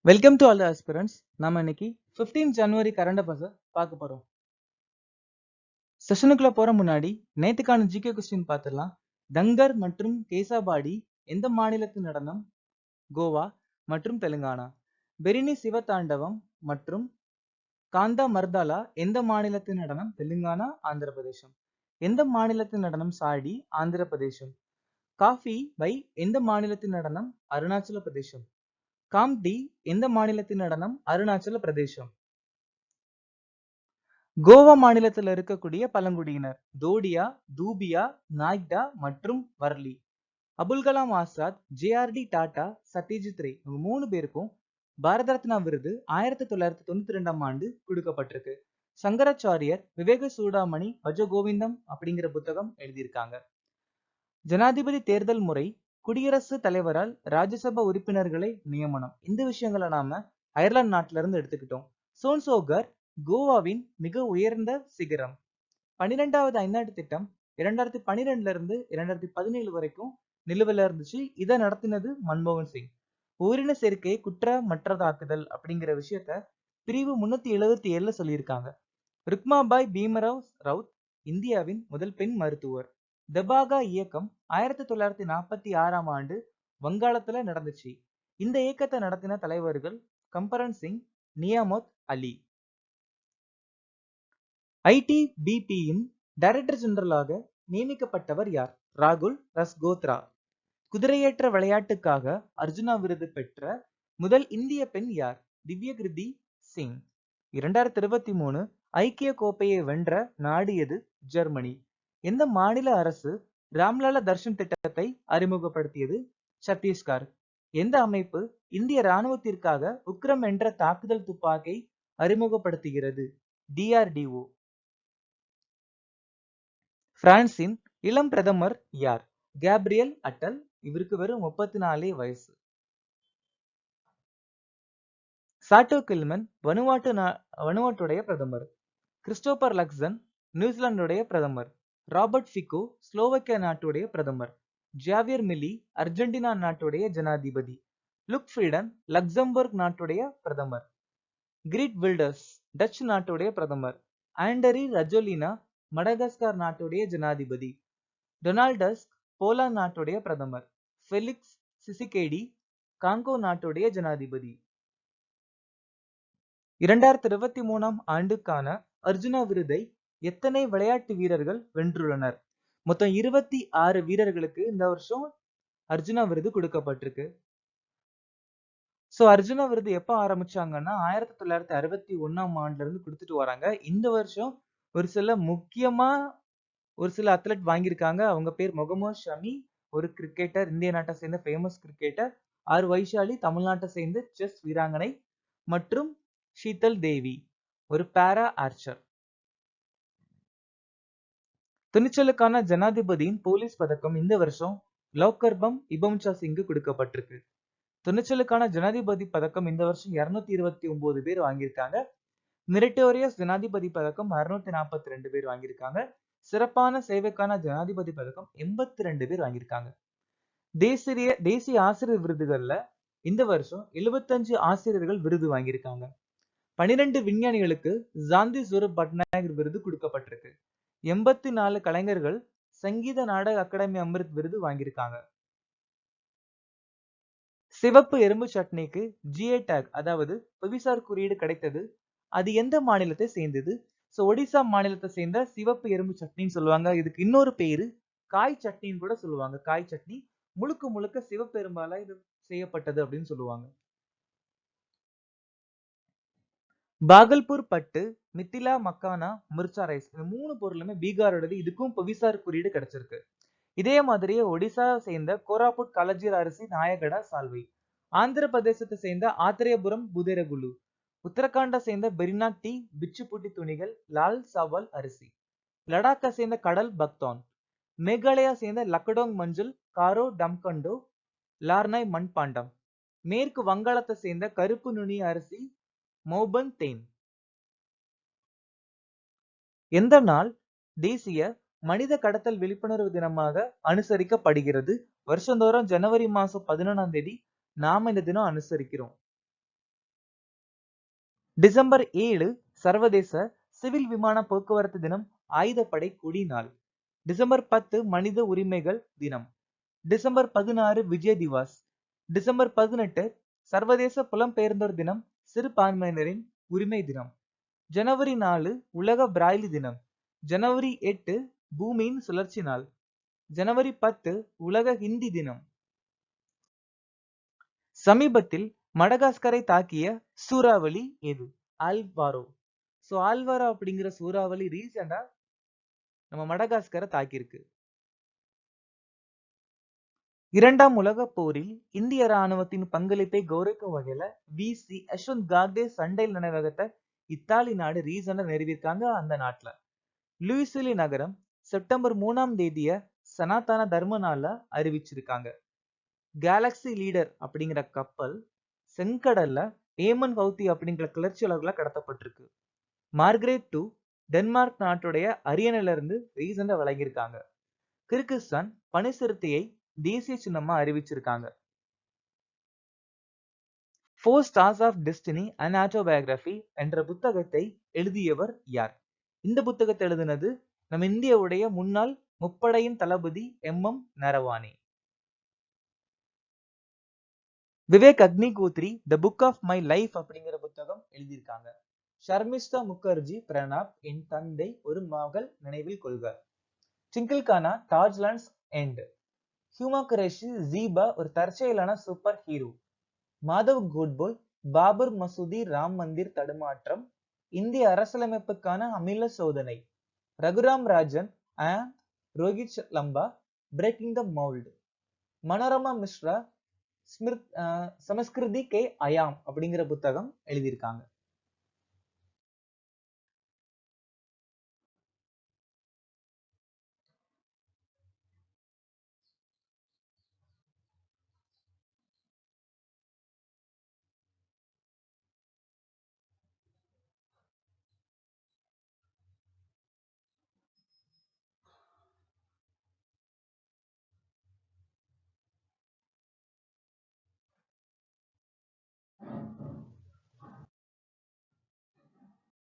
Welcome to all the aspirants. நம்ம இன்னைக்கு 15 ஜனவரி current affairs பார்க்க போறோம். செஷனுக்குள்ள போற முன்னாடி நேத்துக்கான ஜிகே கொஸ்டின் பார்த்துடலாம். தங்கர் மற்றும் கேசாபாடி எந்த மாநிலத்தின் நடனம்? கோவா மற்றும் தெலுங்கானா. பெரினி சிவதாண்டவம் மற்றும் காந்தா மர்தாலா எந்த மாநிலத்தின் நடனம்? தெலுங்கானா, ஆந்திர பிரதேசம். எந்த மாநிலத்தின் நடனம்? சாடி, ஆந்திர பிரதேசம். காஃபி பை எந்த மாநிலத்தின் நடனம்? அருணாச்சல பிரதேசம். காம்டி எந்த மாநிலத்தின் நடனம்? அருணாச்சல பிரதேசம். கோவா மாநிலத்தில் இருக்கக்கூடிய பழங்குடியினர் தோடியா, தூபியா, நாய்க்டா மற்றும் வர்லி. அபுல் கலாம் ஆசாத், ஜேஆர்டி டாடா, சத்யஜித் ரே இவங்க 3 பேருக்கும் பாரத ரத்னா விருது 1992ஆம் ஆண்டு கொடுக்கப்பட்டிருக்கு. சங்கராச்சாரியர் விவேக சூடாமணி பஜகோவிந்தம் அப்படிங்கிற புத்தகம் எழுதியிருக்காங்க. ஜனாதிபதி தேர்தல் முறை, குடியரசுத் தலைவரால் ராஜ்யசபா உறுப்பினர்களை நியமனம். இந்த விஷயங்களை நாம அயர்லாந்து நாட்டில இருந்து எடுத்துக்கிட்டோம். சோன்சோகர் கோவாவின் மிக உயர்ந்த சிகரம். 12வது ஐந்தாண்டு திட்டம் 2012 இருந்து 2017 வரைக்கும் நிலுவையில இருந்துச்சு. இதை நடத்தினது மன்மோகன் சிங். ஓரின சேர்க்கை குற்றமற்றதாக்குதல் அப்படிங்கிற விஷயத்த பிரிவு 377 சொல்லியிருக்காங்க. ருக்மாபாய் பீமராவ் ரவுத் இந்தியாவின் முதல் பெண் மருத்துவர். தபாகா இயக்கம் 1946ஆம் ஆண்டு வங்காளத்துல நடந்துச்சு. இந்த இயக்கத்தை நடத்தின தலைவர்கள் கம்பரன் சிங், நியாமத் அலி. ஐடிபிபியின் டைரக்டர் ஜெனரலாக நியமிக்கப்பட்டவர் யார்? ராகுல் ரஸ்கோத்ரா. குதிரையேற்ற விளையாட்டுக்காக அர்ஜுனா விருது பெற்ற முதல் இந்திய பெண் யார்? திவ்யகிருதி சிங். 2023 ஐக்கிய கோப்பையை வென்ற நாடு எது? ஜெர்மனி. எந்த மாநில அரசு ராம்லாலா தர்ஷன் திட்டத்தை அறிமுகப்படுத்தியது? சத்தீஸ்கர். எந்த அமைப்பு இந்திய ராணுவத்திற்காக உக்ரம் என்ற தாக்குதல் துப்பாக்கை அறிமுகப்படுத்துகிறது? DRDO. பிரான்சின் இளம் பிரதமர் யார்? கேப்ரியல் அட்டல். இவருக்கு வெறும் 34 வயசு. சாட்டோ கில்மன் வனுவாட்டுடைய பிரதமர். கிறிஸ்டோபர் லக்சன் நியூசிலாந்துடைய பிரதமர். ராபர்ட் ஃபிகோ ஸ்லோவக்கியா நாட்டுடைய பிரதமர். ஜாவியர் மிலி அர்ஜென்டினா நாட்டுடைய ஜனாதிபதி. லுக் ஃப்ரீடன் லக்சம்பர்க் நாட்டுடைய பிரதமர். கிரீட் வில்டர்ஸ் டச் நாட்டுடைய பிரதமர். ஆண்டரி ரஜோலினா மடகாஸ்கர் நாட்டுடைய ஜனாதிபதி. டொனால்ட் டஸ்க் போலாந்து நாட்டுடைய பிரதமர். ஃபெலிக்ஸ் சிசிகேடி காங்கோ நாட்டுடைய ஜனாதிபதி. 2023ஆம் ஆண்டுக்கான அர்ஜுனா விருதை எத்தனை விளையாட்டு வீரர்கள் வென்றுள்ளனர்? மொத்தம் 26 வீரர்களுக்கு இந்த வருஷம் அர்ஜுனா விருது கொடுக்கப்பட்டிருக்கு. சோ அர்ஜுனா விருது எப்ப ஆரம்பிச்சாங்கன்னா 1961ஆம் ஆண்டுல இருந்து கொடுத்துட்டு வராங்க. இந்த வருஷம் ஒரு சில அத்லட் வாங்கியிருக்காங்க. அவங்க பேர் முகமது ஷமி, ஒரு கிரிக்கெட்டர், இந்திய நாட்டை சேர்ந்த ஃபேமஸ் கிரிக்கெட்டர். ஆர் வைஷாலி தமிழ்நாட்டை சேர்ந்த செஸ் வீராங்கனை மற்றும் ஷீதல் தேவி ஒரு பாரா ஆர்ச்சர். துணிச்சலுக்கான ஜனாதிபதியின் போலீஸ் பதக்கம் இந்த வருஷம் லோக்கர்பம் இபம்சா சிங்கு கொடுக்கப்பட்டிருக்கு. துணிச்சலுக்கான ஜனாதிபதி பதக்கம் இந்த வருஷம் 229 பேர் வாங்கியிருக்காங்க. மெரிட்டோரியஸ் ஜனாதிபதி பதக்கம் 642 பேர் வாங்கியிருக்காங்க. சிறப்பான சேவைக்கான ஜனாதிபதி பதக்கம் 82 பேர் வாங்கியிருக்காங்க. தேசிய ஆசிரியர் விருதுகள்ல இந்த வருஷம் 75 ஆசிரியர்கள் விருது வாங்கியிருக்காங்க. 12 விஞ்ஞானிகளுக்கு ஜாந்தி ஸ்வரூப் பட்நாயக் விருது கொடுக்கப்பட்டிருக்கு. 84 கலைஞர்கள் சங்கீத நாடக அகாடமி அமிர்த் விருது வாங்கியிருக்காங்க. சிவப்பு எறும்பு சட்னிக்கு GI டேக் அதாவது புவிசார் குறியீடு கிடைத்தது. அது எந்த மாநிலத்தை சேர்ந்தது? ஒடிசா மாநிலத்தை சேர்ந்த சிவப்பு எறும்பு சட்னின்னு சொல்லுவாங்க. இதுக்கு இன்னொரு பேரு காய் சட்னின்னு கூட சொல்லுவாங்க. காய் சட்னி முழுக்க முழுக்க சிவப்பு எறும்பால இது செய்யப்பட்டது அப்படின்னு சொல்லுவாங்க. பாகல்பூர் பட்டு, மித்திலா மக்கானா, மிர்ச்சா ரைஸ் இந்த 3 பொருளுமே பீகாரோடது. இதுக்கும் புவிசார் குறியீடு கிடைச்சிருக்கு. இதே மாதிரியே ஒடிசா சேர்ந்த கோராபுட் கலஜீர் அரிசி நாயகடா சால்வை. ஆந்திர பிரதேசத்தை சேர்ந்த ஆத்திரேயபுரம் புதேரகுலு. உத்தரகாண்டை சேர்ந்த பெரினா டீ, பிச்சுப்புட்டி துணிகள், லால் சாவல் அரிசி. லடாக்கை சேர்ந்த கடல் பக்தான். மேகாலயா சேர்ந்த லக்கடோங் மஞ்சள், காரோ டம்கண்டோ, லார்னாய் மண்பாண்டம். மேற்கு வங்காளத்தை சேர்ந்த கருப்பு நுனி அரிசி, மௌபன் தேன். எந்த நாள் தேசிய மனித கடத்தல் விழிப்புணர்வு தினமாக அனுசரிக்கப்படுகிறது? வருஷந்தோறும் ஜனவரி மாசம் 11ஆம் தேதி நாம இந்த தினம் அனுசரிக்கிறோம். டிசம்பர் 7 சர்வதேச சிவில் விமான போக்குவரத்து தினம், ஆயுதப்படை கொடி நாள். டிசம்பர் 10 மனித உரிமைகள் தினம். டிசம்பர் 16 விஜய் திவாஸ். டிசம்பர் 18 சர்வதேச புலம்பெயர்ந்தோர் தினம், சிறுபான்மையினரின் உரிமை தினம். ஜனவரி 4 உலக பிராய்லி தினம். ஜனவரி 8 பூமியின் சுழற்சி நாள். ஜனவரி 10 உலக ஹிந்தி தினம். சமீபத்தில் மடகாஸ்கரை தாக்கிய சூறாவளி எது? ஆல்வாரோ. சோ ஆல்வாரோ அப்படிங்கிற சூறாவளி ரீசெண்டா நம்ம மடகாஸ்கரை தாக்கியிருக்கு. இரண்டாம் உலக போரில் இந்திய ராணுவத்தின் பங்களிப்பை கௌரவிக்கும் வகையில வி.சி. யஷ்வந்த் காக்டே சண்டைல் நினைவகத்தை இத்தாலி நாடு ரீசெண்டா நிறுவியிருக்காங்க. அந்த நாட்டுல லூயிஸ்வில்லி நகரம் செப்டம்பர் 3ஆம் தேதிய சனாதன தர்ம நாளா அறிவிச்சிருக்காங்க. கேலக்சி லீடர் அப்படிங்கிற கப்பல் செங்கடல்ல ஏமன் ஹவுத்தி அப்படிங்கிற கிளர்ச்சியாளர்களால் கடத்தப்பட்டிருக்கு. மார்கரெட் 2 டென்மார்க் நாட்டுடைய அரியணையில இருந்து ரீசெண்டா விலகியிருக்காங்க. கிர்கிஸ்தான் பனிசிறுத்தையை தேசிய சின்னமா அறிவிச்சிருக்காங்க. 4 Stars of Destiny an Autobiography என்ற புத்தகத்தை எழுதியவர் யார்? இந்த புத்தகத்தை எழுதினது நம்ம இந்தியாவுடைய முன்னாள் முப்படையின் தளபதி M M. Naravane. Vivek Agnihotri the book of my life அப்படிங்கிற புத்தகம் எழுதியிருக்காங்க. ஷர்மிஷ்டா முகர்ஜி பிரணாப் என் தந்தை ஒரு மகள் நினைவில் கொள்க. டிங்கிள்கானா தாஜ்லாண்ட்ஸ் எண்ட். ஹியூமா குரேஷி ஜீபா ஒரு தற்செயலான சூப்பர் ஹீரோ. மாதவ் கோட்போல் பாபர் மசூதி ராம் மந்திர் தடுமாற்றம், இந்திய அரசியலமைப்புக்கான அமில சோதனை. Raghuram Rajan and Rohit Lamba breaking the mould. Manorama Mishra Samskriti ke Aayam அப்படிங்கிற புத்தகம் எழுதியிருக்காங்க.